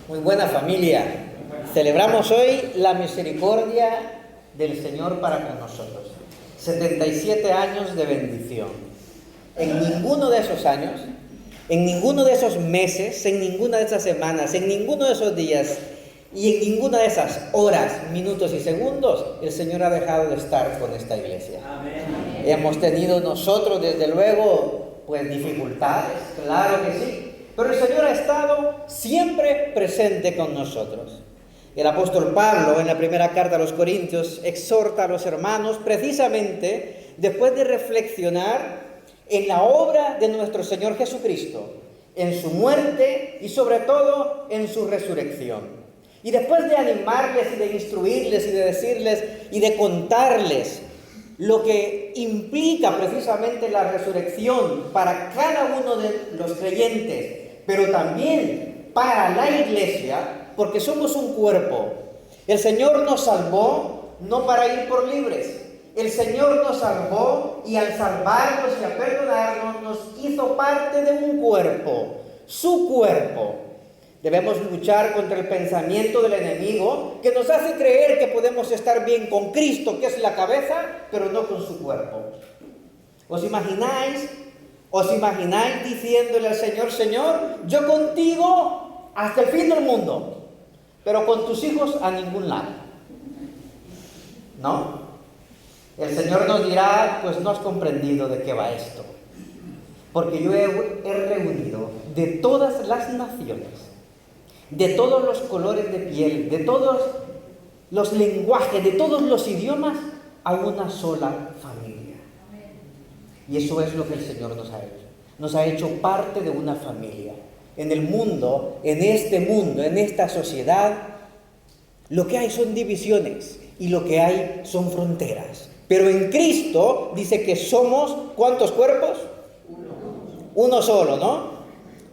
Muy buena familia. Celebramos hoy la misericordia del Señor para con nosotros. 77 años de bendición. En ninguno de esos años, en ninguno de esos meses, en ninguna de esas semanas, en ninguno de esos días y en ninguna de esas horas, minutos y segundos, el Señor ha dejado de estar con esta iglesia. Amén. Hemos tenido nosotros, desde luego, pues dificultades, claro que sí. Pero el Señor ha estado siempre presente con nosotros. El apóstol Pablo, en la primera carta a los Corintios, exhorta a los hermanos precisamente después de reflexionar en la obra de nuestro Señor Jesucristo, en su muerte y sobre todo en su resurrección. Y después de animarles y de instruirles y de decirles y de contarles lo que implica precisamente la resurrección para cada uno de los creyentes, pero también para la iglesia, porque somos un cuerpo. El Señor nos salvó no para ir por libres. El Señor nos salvó y al salvarnos y a perdonarnos nos hizo parte de un cuerpo, su cuerpo. Debemos luchar contra el pensamiento del enemigo que nos hace creer que podemos estar bien con Cristo, que es la cabeza, pero no con su cuerpo. ¿Os imagináis diciéndole al Señor: Señor, yo contigo hasta el fin del mundo, pero con tus hijos a ningún lado? ¿No? El Señor nos dirá: pues no has comprendido de qué va esto, porque yo he reunido de todas las naciones, de todos los colores de piel, de todos los lenguajes, de todos los idiomas, a una sola familia. Y eso es lo que el Señor nos ha hecho. Nos ha hecho parte de una familia. En el mundo, en esta sociedad, lo que hay son divisiones y lo que hay son fronteras. Pero en Cristo dice que somos, ¿cuántos cuerpos? Uno solo, ¿no?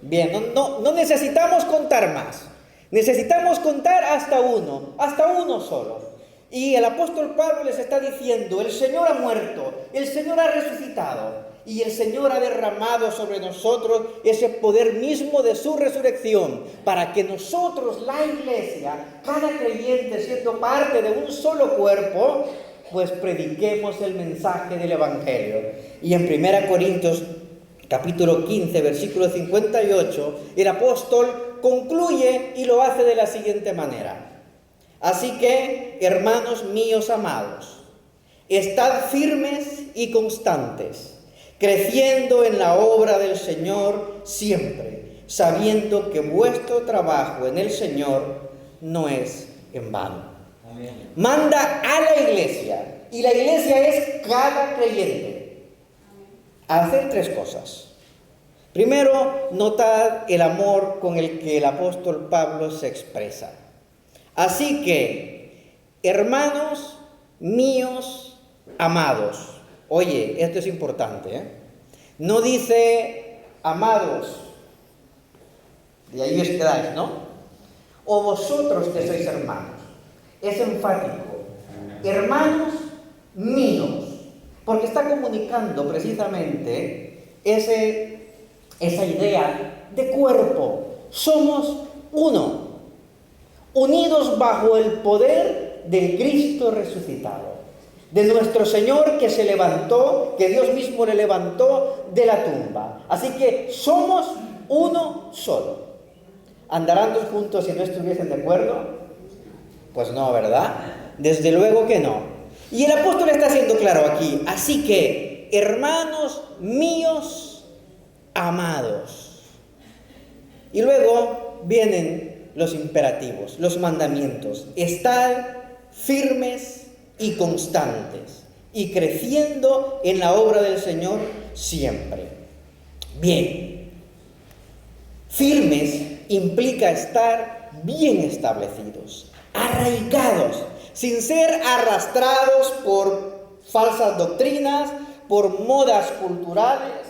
Bien, no necesitamos contar más. Necesitamos contar hasta uno solo. Y el apóstol Pablo les está diciendo: el Señor ha muerto, el Señor ha resucitado y el Señor ha derramado sobre nosotros ese poder mismo de su resurrección, para que nosotros, la iglesia, cada creyente siendo parte de un solo cuerpo, pues prediquemos el mensaje del Evangelio. Y en 1 Corintios capítulo 15, versículo 58, el apóstol concluye y lo hace de la siguiente manera: así que, hermanos míos amados, estad firmes y constantes, creciendo en la obra del Señor siempre, sabiendo que vuestro trabajo en el Señor no es en vano. Amén. Manda a la iglesia, y la iglesia es cada creyente, a hacer tres cosas. Primero, notad el amor con el que el apóstol Pablo se expresa. Así que, hermanos míos amados. Oye, esto es importante, ¿eh? No dice amados, y ahí os quedáis, ¿no? O vosotros que sois hermanos. Es enfático. Hermanos míos. Porque está comunicando precisamente esa idea de cuerpo. Somos uno, unidos bajo el poder del Cristo resucitado, de nuestro Señor que se levantó, que Dios mismo le levantó de la tumba. Así que somos uno solo. ¿Andarán dos juntos si no estuviesen de acuerdo? Pues no, ¿verdad? Desde luego que no. Y el apóstol está haciendo claro aquí: así que, hermanos míos amados. Y luego vienen los imperativos, los mandamientos: estad firmes y constantes, y creciendo en la obra del Señor siempre. Bien, firmes implica estar bien establecidos, arraigados, sin ser arrastrados por falsas doctrinas, por modas culturales,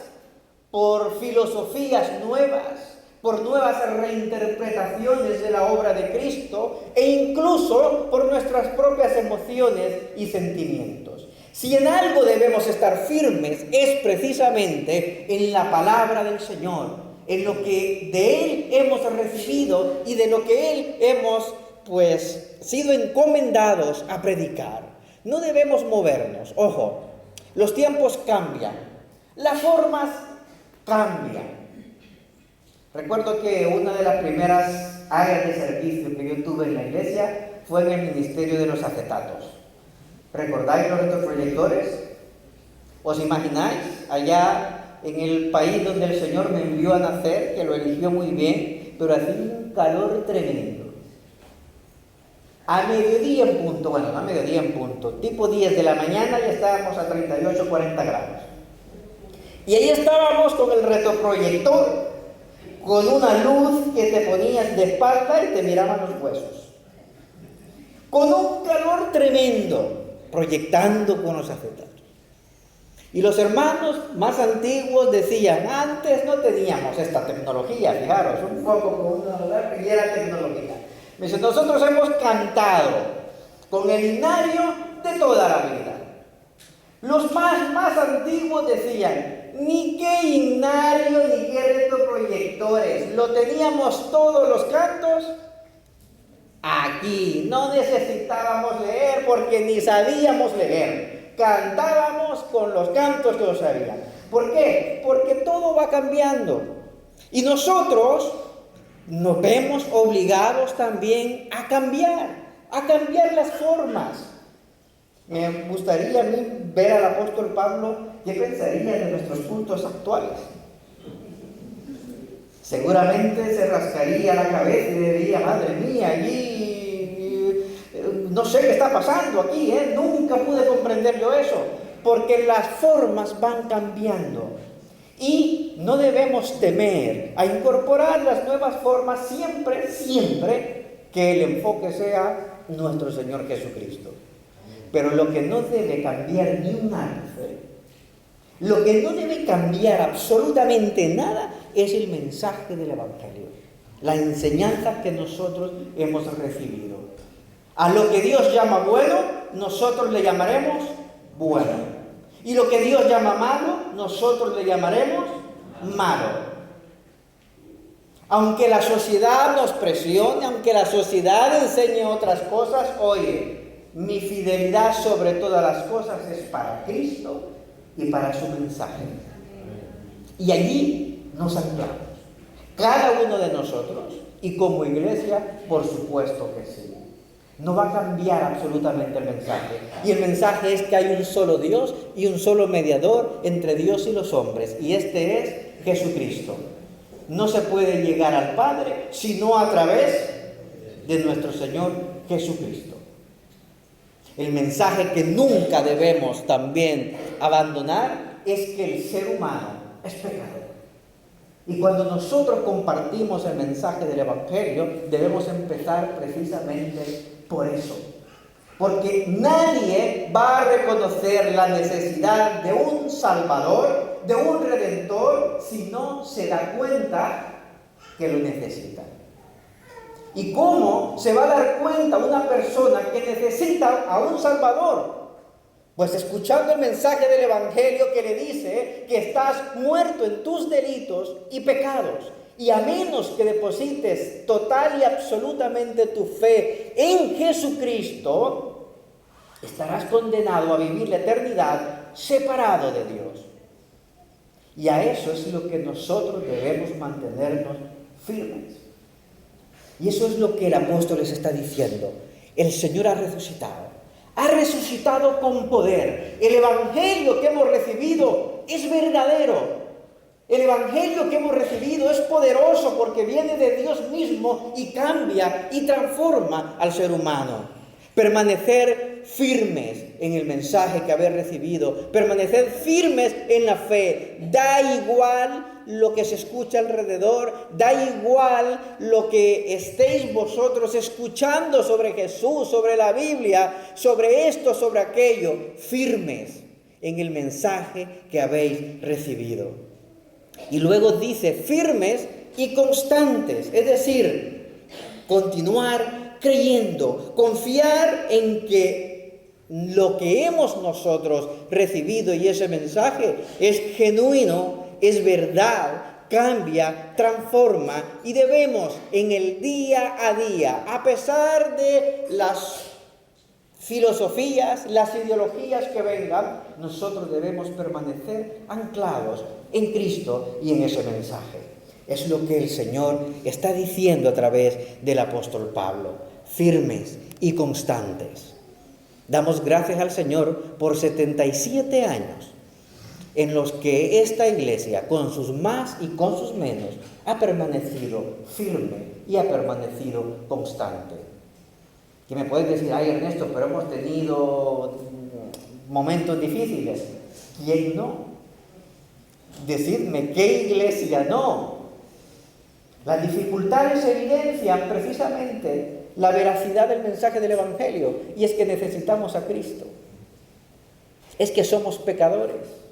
por filosofías nuevas, por nuevas reinterpretaciones de la obra de Cristo e incluso por nuestras propias emociones y sentimientos. Si en algo debemos estar firmes es precisamente en la palabra del Señor, en lo que de Él hemos recibido y de lo que Él hemos, sido encomendados a predicar. No debemos movernos. Ojo, los tiempos cambian, las formas cambian. Recuerdo que una de las primeras áreas de servicio que yo tuve en la iglesia fue en el ministerio de los acetatos. ¿Recordáis los retroproyectores? ¿Os imagináis allá en el país donde el Señor me envió a nacer, que lo eligió muy bien, pero hacía un calor tremendo? A mediodía en punto, bueno, no a mediodía en punto, tipo 10 de la mañana ya estábamos a 38, 40 grados. Y ahí estábamos con el retroproyector, con una luz que te ponías de espalda y te miraban los huesos. Con un calor tremendo, proyectando con los acetatos. Y los hermanos más antiguos decían, antes no teníamos esta tecnología, fijaros, un poco con una y era tecnología. Me dice, nosotros hemos cantado con el himnario de toda la vida. Los más antiguos decían, ni qué himnario ni qué retroproyectores, lo teníamos todos los cantos aquí, no necesitábamos leer porque ni sabíamos leer, cantábamos con los cantos que lo sabían. ¿Por qué? Porque todo va cambiando y nosotros nos vemos obligados también a cambiar las formas. Me gustaría a mí ver al apóstol Pablo, ¿qué pensaría de nuestros cultos actuales? Seguramente se rascaría la cabeza y diría, madre mía, allí no sé qué está pasando aquí, nunca pude comprender yo eso, porque las formas van cambiando. Y no debemos temer a incorporar las nuevas formas siempre que el enfoque sea nuestro Señor Jesucristo. Pero lo que no debe cambiar ni un ápice, lo que no debe cambiar absolutamente nada es el mensaje del Evangelio, la enseñanza que nosotros hemos recibido. A lo que Dios llama bueno, nosotros le llamaremos bueno. Y lo que Dios llama malo, nosotros le llamaremos malo. Aunque la sociedad nos presione, aunque la sociedad enseñe otras cosas, oye, mi fidelidad sobre todas las cosas es para Cristo y para su mensaje. Y allí nos anclamos, cada uno de nosotros, y como iglesia, por supuesto que sí. No va a cambiar absolutamente el mensaje. Y el mensaje es que hay un solo Dios y un solo mediador entre Dios y los hombres. Y este es Jesucristo. No se puede llegar al Padre sino a través de nuestro Señor Jesucristo. El mensaje que nunca debemos también abandonar es que el ser humano es pecador. Y cuando nosotros compartimos el mensaje del Evangelio, debemos empezar precisamente por eso. Porque nadie va a reconocer la necesidad de un Salvador, de un Redentor, si no se da cuenta que lo necesita. ¿Y cómo se va a dar cuenta una persona que necesita a un Salvador? Pues escuchando el mensaje del Evangelio que le dice que estás muerto en tus delitos y pecados. Y a menos que deposites total y absolutamente tu fe en Jesucristo, estarás condenado a vivir la eternidad separado de Dios. Y a eso es lo que nosotros debemos mantenernos firmes. Y eso es lo que el apóstol les está diciendo. El Señor ha resucitado. Ha resucitado con poder. El Evangelio que hemos recibido es verdadero. El Evangelio que hemos recibido es poderoso porque viene de Dios mismo y cambia y transforma al ser humano. Permanecer firmes en el mensaje que habéis recibido, permanecer firmes en la fe. Da igual lo que se escucha alrededor, da igual lo que estéis vosotros escuchando sobre Jesús, sobre la Biblia, sobre esto, sobre aquello, firmes en el mensaje que habéis recibido. Y luego dice firmes y constantes, es decir, continuar creyendo, confiar en que lo que hemos nosotros recibido y ese mensaje es genuino, es verdad, cambia, transforma y debemos en el día a día, a pesar de las filosofías, las ideologías que vengan, nosotros debemos permanecer anclados en Cristo y en ese mensaje. Es lo que el Señor está diciendo a través del apóstol Pablo, firmes y constantes. Damos gracias al Señor por 77 años en los que esta iglesia, con sus más y con sus menos, ha permanecido firme y ha permanecido constante. Que me puedes decir, ay Ernesto, pero hemos tenido momentos difíciles. ¿Quién no? Decidme, ¿qué iglesia no? Las dificultades evidencian precisamente la veracidad del mensaje del Evangelio, y es que necesitamos a Cristo. Es que somos pecadores.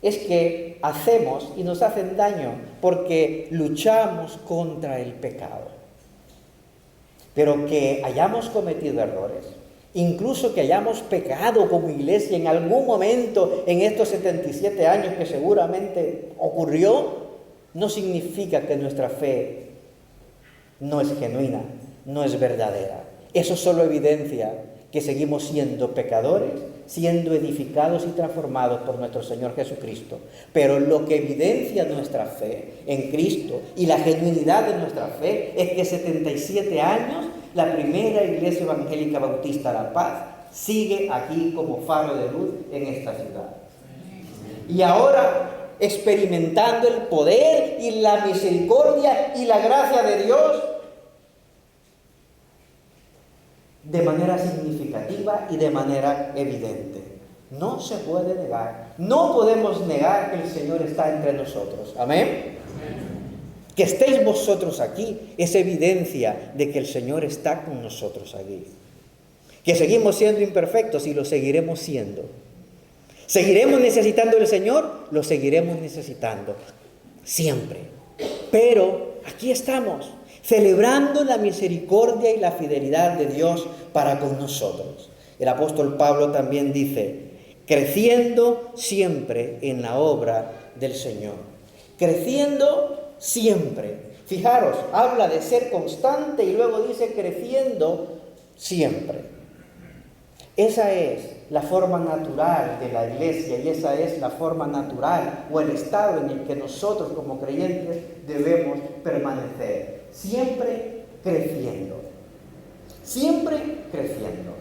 Es que hacemos y nos hacen daño porque luchamos contra el pecado. Pero que hayamos cometido errores, incluso que hayamos pecado como iglesia en algún momento en estos 77 años que seguramente ocurrió, no significa que nuestra fe no es genuina, no es verdadera. Eso solo evidencia que seguimos siendo pecadores, siendo edificados y transformados por nuestro Señor Jesucristo. Pero lo que evidencia nuestra fe en Cristo y la genuinidad de nuestra fe es que 77 años la primera iglesia evangélica bautista La Paz sigue aquí como faro de luz en esta ciudad. Y ahora, experimentando el poder y la misericordia y la gracia de Dios de manera significativa y de manera evidente. No se puede negar, no podemos negar que el Señor está entre nosotros. Amén. Que estéis vosotros aquí es evidencia de que el Señor está con nosotros aquí. Que seguimos siendo imperfectos y lo seguiremos siendo. ¿Seguiremos necesitando del Señor? Lo seguiremos necesitando siempre. Pero aquí estamos, celebrando la misericordia y la fidelidad de Dios para con nosotros. El apóstol Pablo también dice, creciendo siempre en la obra del Señor. Creciendo siempre. Fijaros, habla de ser constante y luego dice creciendo siempre. Esa es la forma natural de la iglesia y esa es la forma natural o el estado en el que nosotros como creyentes debemos permanecer. Siempre creciendo. Siempre creciendo.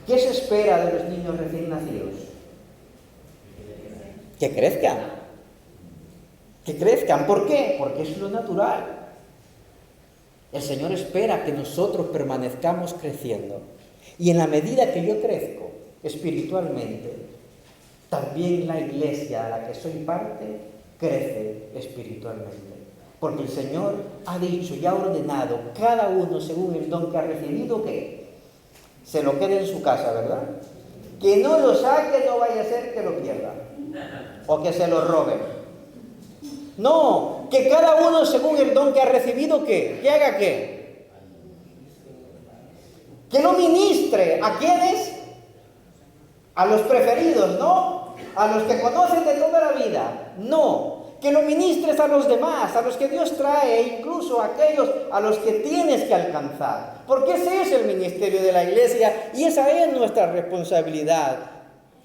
¿Qué se espera de los niños recién nacidos? Que crezcan. Que crezcan. ¿Por qué? Porque es lo natural. El Señor espera que nosotros permanezcamos creciendo. Y en la medida que yo crezco espiritualmente, también la iglesia a la que soy parte crece espiritualmente. Porque el Señor ha dicho y ha ordenado cada uno según el don que ha recibido que se lo quede en su casa, ¿verdad? Que no lo saque, no vaya a ser que lo pierda o que se lo roben. No, que cada uno según el don que ha recibido ¿qué? ¿Que haga qué? Que lo ministre. ¿A quiénes? A los preferidos, ¿no? A los que conocen de toda la vida. No. Que lo ministres a los demás, a los que Dios trae, e incluso a aquellos a los que tienes que alcanzar. Porque ese es el ministerio de la iglesia y esa es nuestra responsabilidad.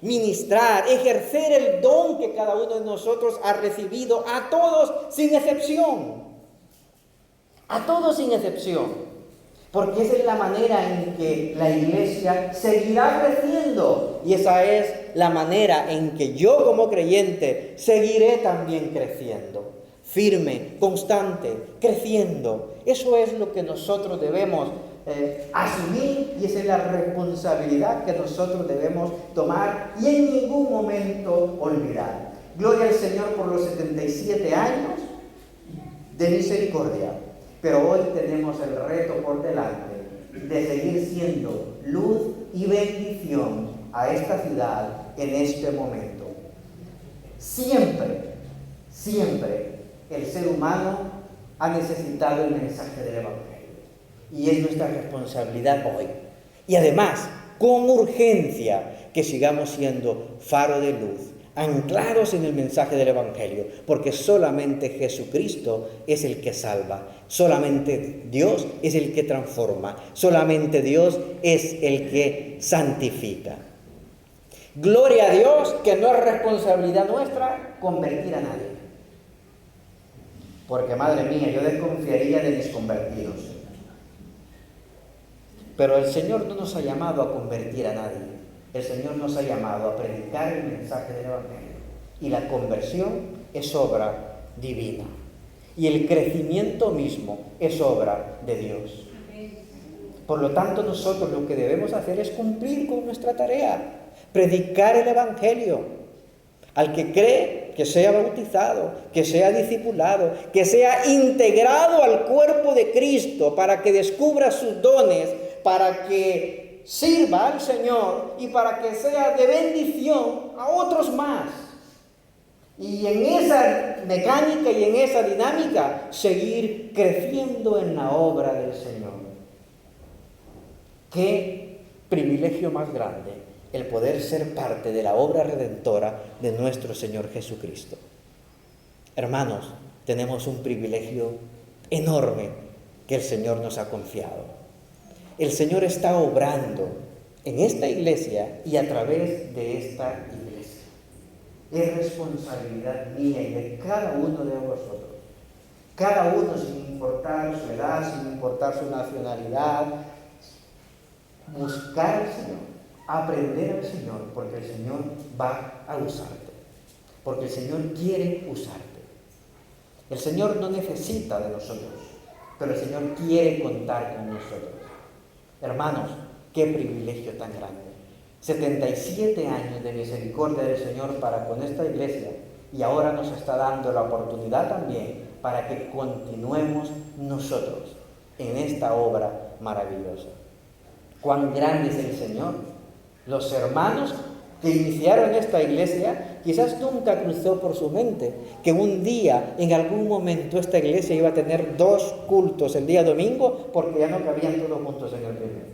Ministrar, ejercer el don que cada uno de nosotros ha recibido a todos sin excepción. A todos sin excepción. Porque esa es la manera en que la iglesia seguirá creciendo. Y esa es la manera en que yo como creyente seguiré también creciendo. Firme, constante, creciendo. Eso es lo que nosotros debemos asumir y esa es la responsabilidad que nosotros debemos tomar y en ningún momento olvidar. Gloria al Señor por los 77 años de misericordia. Pero hoy tenemos el reto por delante de seguir siendo luz y bendición a esta ciudad en este momento. Siempre, siempre el ser humano ha necesitado el mensaje del Evangelio. Y es nuestra responsabilidad hoy. Y además, con urgencia, que sigamos siendo faro de luz anclados en el mensaje del Evangelio, porque solamente Jesucristo es el que salva, solamente Dios es el que transforma, solamente Dios es el que santifica. Gloria a Dios, que no es responsabilidad nuestra convertir a nadie. Porque, madre mía, yo desconfiaría de mis convertidos. Pero el Señor no nos ha llamado a convertir a nadie. El Señor nos ha llamado a predicar el mensaje del Evangelio. Y la conversión es obra divina. Y el crecimiento mismo es obra de Dios. Por lo tanto, nosotros lo que debemos hacer es cumplir con nuestra tarea. Predicar el Evangelio. Al que cree, que sea bautizado, que sea discipulado, que sea integrado al cuerpo de Cristo para que descubra sus dones, para que sirva al Señor y para que sea de bendición a otros más. Y en esa mecánica y en esa dinámica, seguir creciendo en la obra del Señor. Qué privilegio más grande el poder ser parte de la obra redentora de nuestro Señor Jesucristo. Hermanos, tenemos un privilegio enorme que el Señor nos ha confiado. El Señor está obrando en esta iglesia y a través de esta iglesia. Es responsabilidad mía y de cada uno de vosotros. Cada uno, sin importar su edad, sin importar su nacionalidad, buscar al Señor, aprender al Señor, porque el Señor va a usarte. Porque el Señor quiere usarte. El Señor no necesita de nosotros, pero el Señor quiere contar con nosotros. Hermanos, qué privilegio tan grande. 77 años de misericordia del Señor para con esta iglesia, y ahora nos está dando la oportunidad también para que continuemos nosotros en esta obra maravillosa. Cuán grande es el Señor. Los hermanos que iniciaron esta iglesia, quizás nunca cruzó por su mente que un día, en algún momento, esta iglesia iba a tener 2 cultos el día domingo, porque ya no cabían todos juntos en el primero.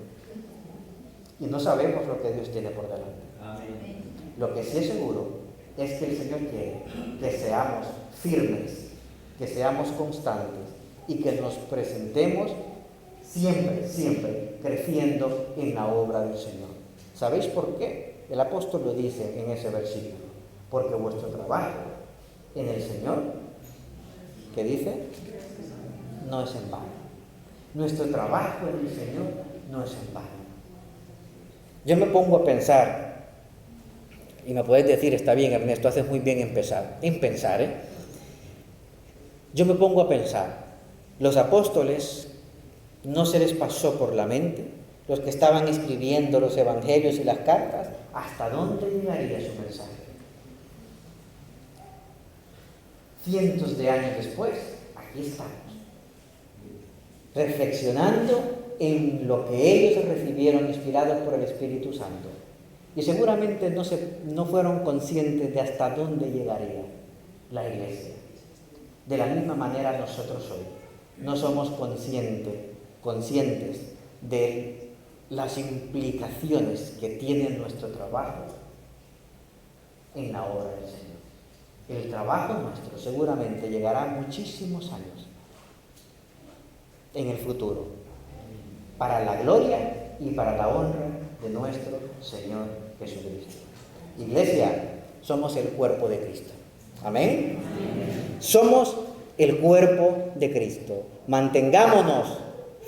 Y no sabemos lo que Dios tiene por delante. Amén. Lo que sí es seguro es que el Señor quiere que seamos firmes, que seamos constantes y que nos presentemos siempre creciendo en la obra del Señor. ¿Sabéis por qué? El apóstol lo dice en ese versículo. Porque vuestro trabajo en el Señor, ¿qué dice? No es en vano. Nuestro trabajo en el Señor no es en vano. Yo me pongo a pensar, y me puedes decir, está bien, Ernesto, haces muy bien en pensar, ¿eh? Yo me pongo a pensar, los apóstoles, ¿no se les pasó por la mente, los que estaban escribiendo los evangelios y las cartas, hasta dónde llegaría su mensaje? Cientos de años después, aquí estamos, reflexionando en lo que ellos recibieron inspirados por el Espíritu Santo. Y seguramente no fueron conscientes de hasta dónde llegaría la iglesia. De la misma manera nosotros hoy no somos conscientes de las implicaciones que tiene nuestro trabajo en la obra del Señor. El trabajo nuestro seguramente llegará muchísimos años en el futuro, para la gloria y para la honra de nuestro Señor Jesucristo. Iglesia, somos el cuerpo de Cristo. ¿Amén? Somos el cuerpo de Cristo. Mantengámonos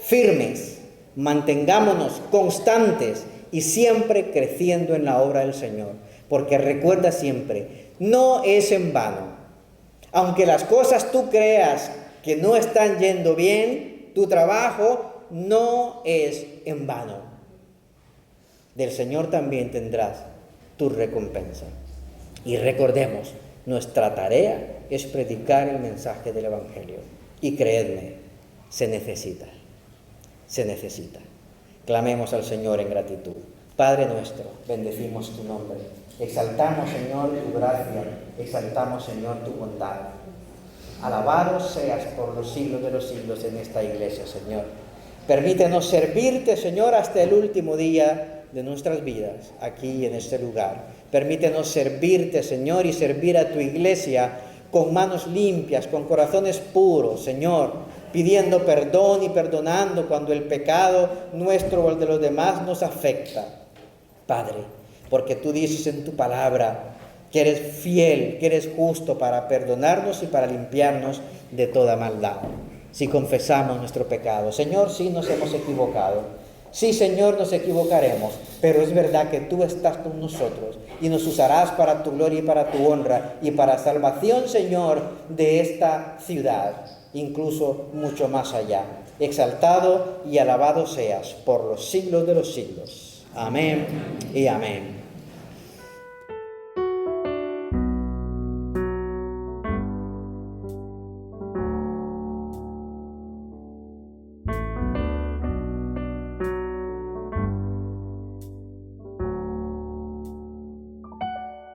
firmes, mantengámonos constantes y siempre creciendo en la obra del Señor. Porque recuerda siempre, no es en vano. Aunque las cosas tú creas que no están yendo bien, tu trabajo no es en vano. Del Señor también tendrás tu recompensa. Y recordemos, nuestra tarea es predicar el mensaje del Evangelio. Y creedme, se necesita. Se necesita. Clamemos al Señor en gratitud. Padre nuestro, bendecimos tu nombre. Exaltamos, Señor, tu gracia. Exaltamos, Señor, tu bondad. Alabado seas por los siglos de los siglos en esta iglesia, Señor. Permítenos servirte, Señor, hasta el último día de nuestras vidas aquí en este lugar. Permítenos servirte, Señor, y servir a tu iglesia con manos limpias, con corazones puros, Señor, pidiendo perdón y perdonando cuando el pecado nuestro o el de los demás nos afecta. Padre, porque tú dices en tu palabra que eres fiel, que eres justo para perdonarnos y para limpiarnos de toda maldad. Si confesamos nuestro pecado, Señor, sí nos hemos equivocado. Sí, Señor, nos equivocaremos, pero es verdad que tú estás con nosotros y nos usarás para tu gloria y para tu honra y para salvación, Señor, de esta ciudad, incluso mucho más allá. Exaltado y alabado seas por los siglos de los siglos. Amén y amén.